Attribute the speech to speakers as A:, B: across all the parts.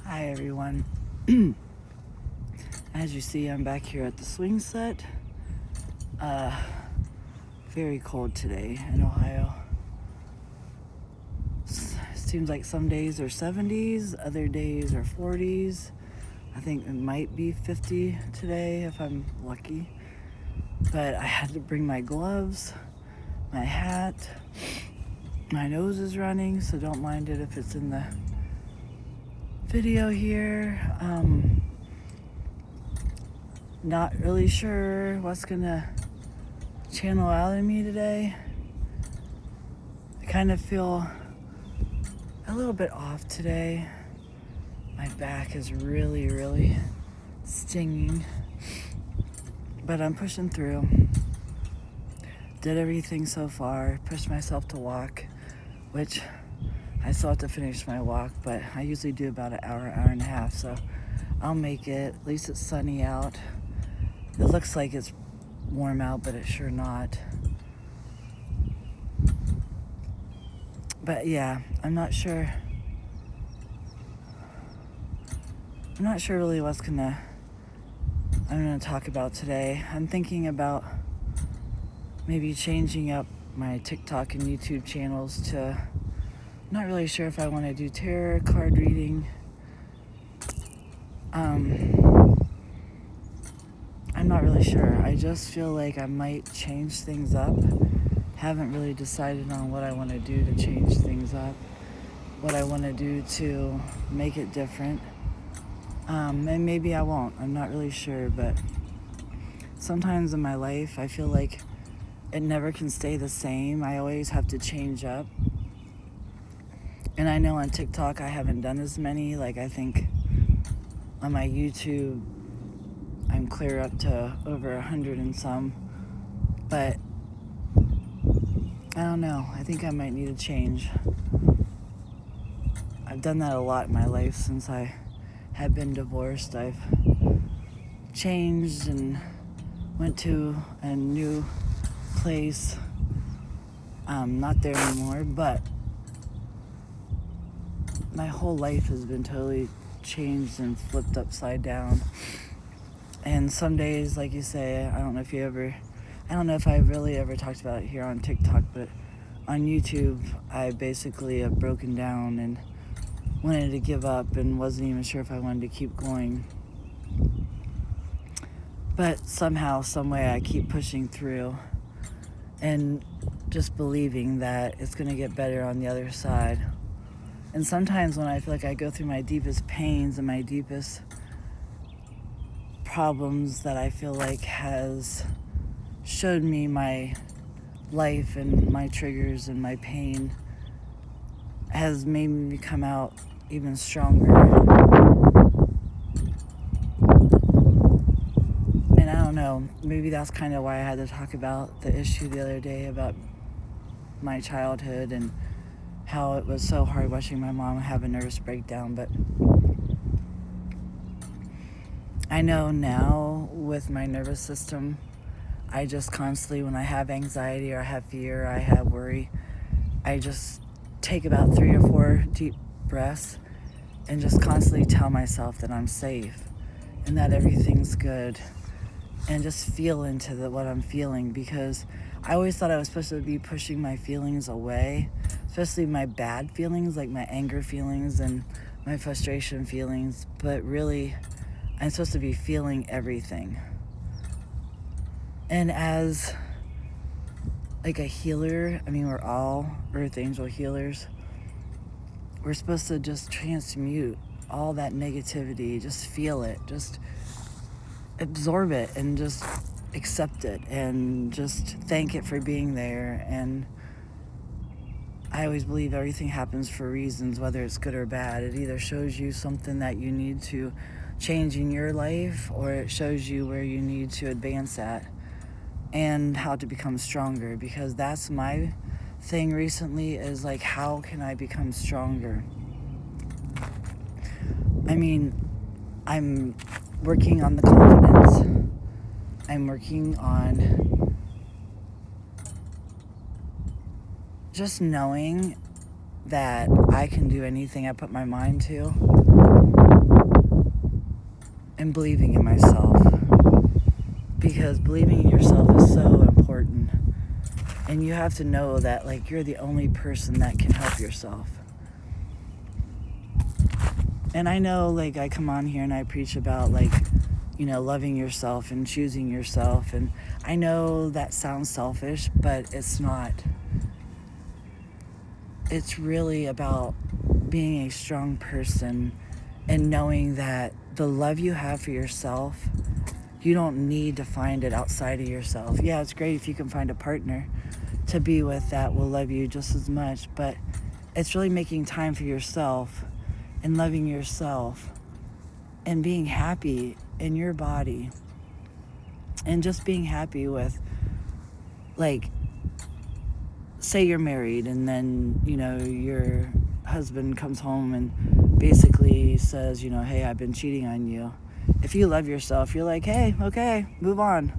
A: Hi everyone. As you see, I'm back here at the swing set. Very cold today in Ohio. Seems like some days are 70s, other days are 40s. I think it might be 50 today if I'm lucky. But I had to bring my gloves, my hat. My nose is running, so don't mind it if it's in the video here. Not really sure what's gonna channel out in me today. I kind of feel a little bit off today. My back is really stinging, but I'm pushing through. Did everything so far, pushed myself to walk, which I still have to finish my walk, but I usually do about an hour and a half, so I'll make it. At least it's sunny out. It looks like it's warm out, but it's sure not. But yeah, I'm not sure really what I'm gonna talk about today. I'm thinking about maybe changing up my TikTok and YouTube channels to, not really sure if I want to do tarot card reading. I'm not really sure. I just feel like I might change things up. Haven't really decided on what I want to do to change things up, what I want to do to make it different. And maybe I won't. I'm not really sure, but sometimes in my life I feel like it never can stay the same. I always have to change up. And I know on TikTok I haven't done as many. Like, I think on my YouTube I'm clear up to over 100 and some. But I don't know. I think I might need a change. I've done that a lot in my life since I had been divorced. I've changed and went to a new place. Not there anymore, but my whole life has been totally changed and flipped upside down. And some days, like you say, I don't know if I really ever talked about it here on TikTok, but on YouTube, I basically have broken down and wanted to give up and wasn't even sure if I wanted to keep going. But somehow, some way, I keep pushing through and just believing that it's going to get better on the other side. And sometimes when I feel like I go through my deepest pains and my deepest problems that I feel like has showed me my life and my triggers and my pain, has made me come out even stronger. And I don't know, maybe that's kind of why I had to talk about the issue the other day about my childhood and how it was so hard watching my mom have a nervous breakdown. But I know now with my nervous system, I just constantly, when I have anxiety or I have fear, I have worry, I just take about 3 or 4 deep breaths and just constantly tell myself that I'm safe and that everything's good, and just feel into what I'm feeling, because I always thought I was supposed to be pushing my feelings away, especially my bad feelings, like my anger feelings and my frustration feelings, but really I'm supposed to be feeling everything. And as like a healer, I mean, we're all Earth Angel healers. We're supposed to just transmute all that negativity, just feel it, just absorb it and just accept it and just thank it for being there. And I always believe everything happens for reasons, whether it's good or bad. It either shows you something that you need to change in your life, or it shows you where you need to advance at and how to become stronger, because that's my thing recently, is like, how can I become stronger? I mean, I'm working on the confidence. I'm working on just knowing that I can do anything I put my mind to, and believing in myself, because believing in yourself is so important. And you have to know that, like, you're the only person that can help yourself. And I know, like, I come on here and I preach about, like, loving yourself and choosing yourself. And I know that sounds selfish, but it's not. It's really about being a strong person and knowing that the love you have for yourself, you don't need to find it outside of yourself. Yeah, it's great if you can find a partner to be with that will love you just as much, but it's really making time for yourself and loving yourself and being happy in your body and just being happy with, like, say you're married and then, your husband comes home and basically says, hey, I've been cheating on you. If you love yourself, you're like, hey, okay, move on.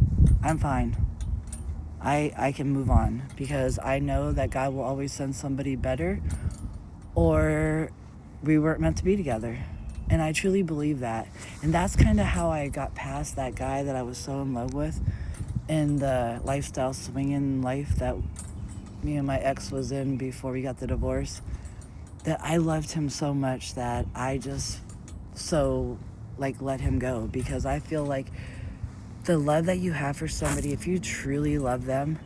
A: I'm fine. I can move on because I know that God will always send somebody better, or we weren't meant to be together. And I truly believe that. And that's kind of how I got past that guy that I was so in love with in the lifestyle swinging life that me and my ex was in before we got the divorce. That I loved him so much that I just let him go, because I feel like the love that you have for somebody, if you truly love them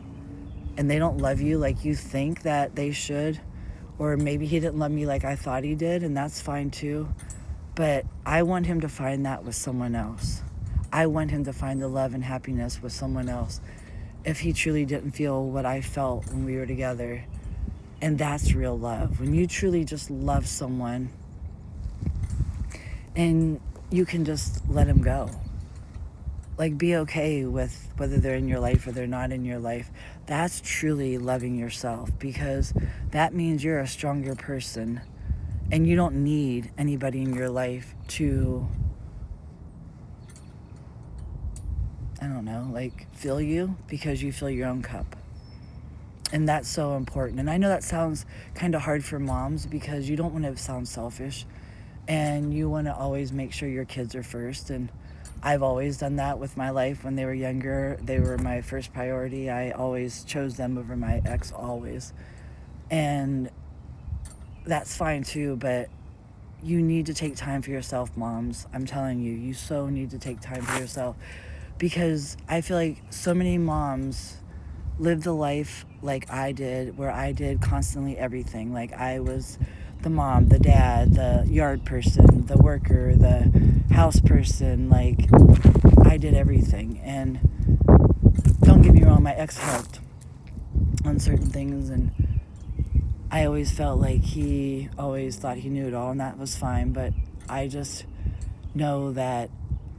A: and they don't love you like you think that they should, or maybe he didn't love me like I thought he did, and that's fine too, but I want him to find that with someone else. I want him to find the love and happiness with someone else if he truly didn't feel what I felt when we were together. And that's real love. When you truly just love someone and you can just let them go. Like, be okay with whether they're in your life or they're not in your life. That's truly loving yourself, because that means you're a stronger person and you don't need anybody in your life to, fill you, because you fill your own cup. And that's so important. And I know that sounds kind of hard for moms, because you don't want to sound selfish and you want to always make sure your kids are first. And I've always done that with my life. When they were younger, they were my first priority. I always chose them over my ex, always. And that's fine too, but you need to take time for yourself, moms. I'm telling you, you so need to take time for yourself, because I feel like so many moms live the life like I did, where I did constantly everything. Like, I was the mom, the dad, the yard person, the worker, the house person. Like, I did everything. And don't get me wrong, my ex helped on certain things, and I always felt like he always thought he knew it all, and that was fine. But I just know that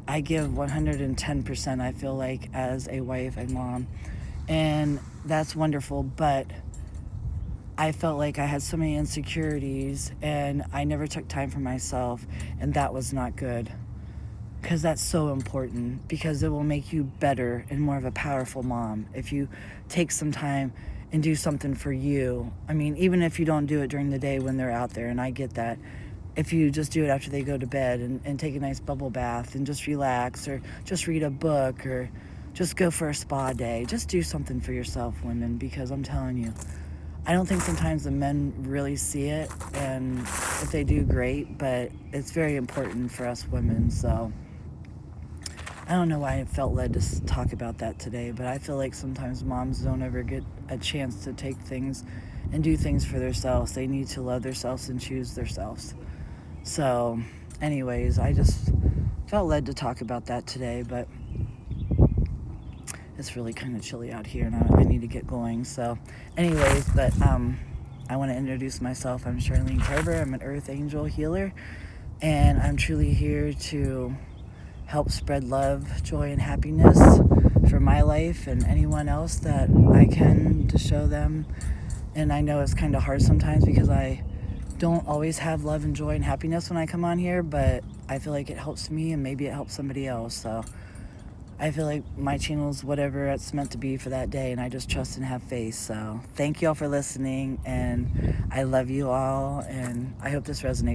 A: I give 110%, I feel like, as a wife and mom. And that's wonderful, but I felt like I had so many insecurities and I never took time for myself, and that was not good, because that's so important, because it will make you better and more of a powerful mom if you take some time and do something for you. I mean, even if you don't do it during the day when they're out there, and I get that, if you just do it after they go to bed and take a nice bubble bath and just relax, or just read a book, or just go for a spa day. Just do something for yourself, women, because I'm telling you, I don't think sometimes the men really see it, and if they do, great, but it's very important for us women. So I don't know why I felt led to talk about that today, but I feel like sometimes moms don't ever get a chance to take things and do things for themselves. They need to love themselves and choose themselves. So anyways, I just felt led to talk about that today, but it's really kind of chilly out here, and I need to get going. So anyways, but I want to introduce myself. I'm Charlene Carver. I'm an Earth Angel healer, and I'm truly here to help spread love, joy, and happiness for my life and anyone else that I can, to show them. And I know it's kind of hard sometimes, because I don't always have love and joy and happiness when I come on here, but I feel like it helps me, and maybe it helps somebody else. So I feel like my channel's whatever it's meant to be for that day, and I just trust and have faith. So thank you all for listening, and I love you all, and I hope this resonates.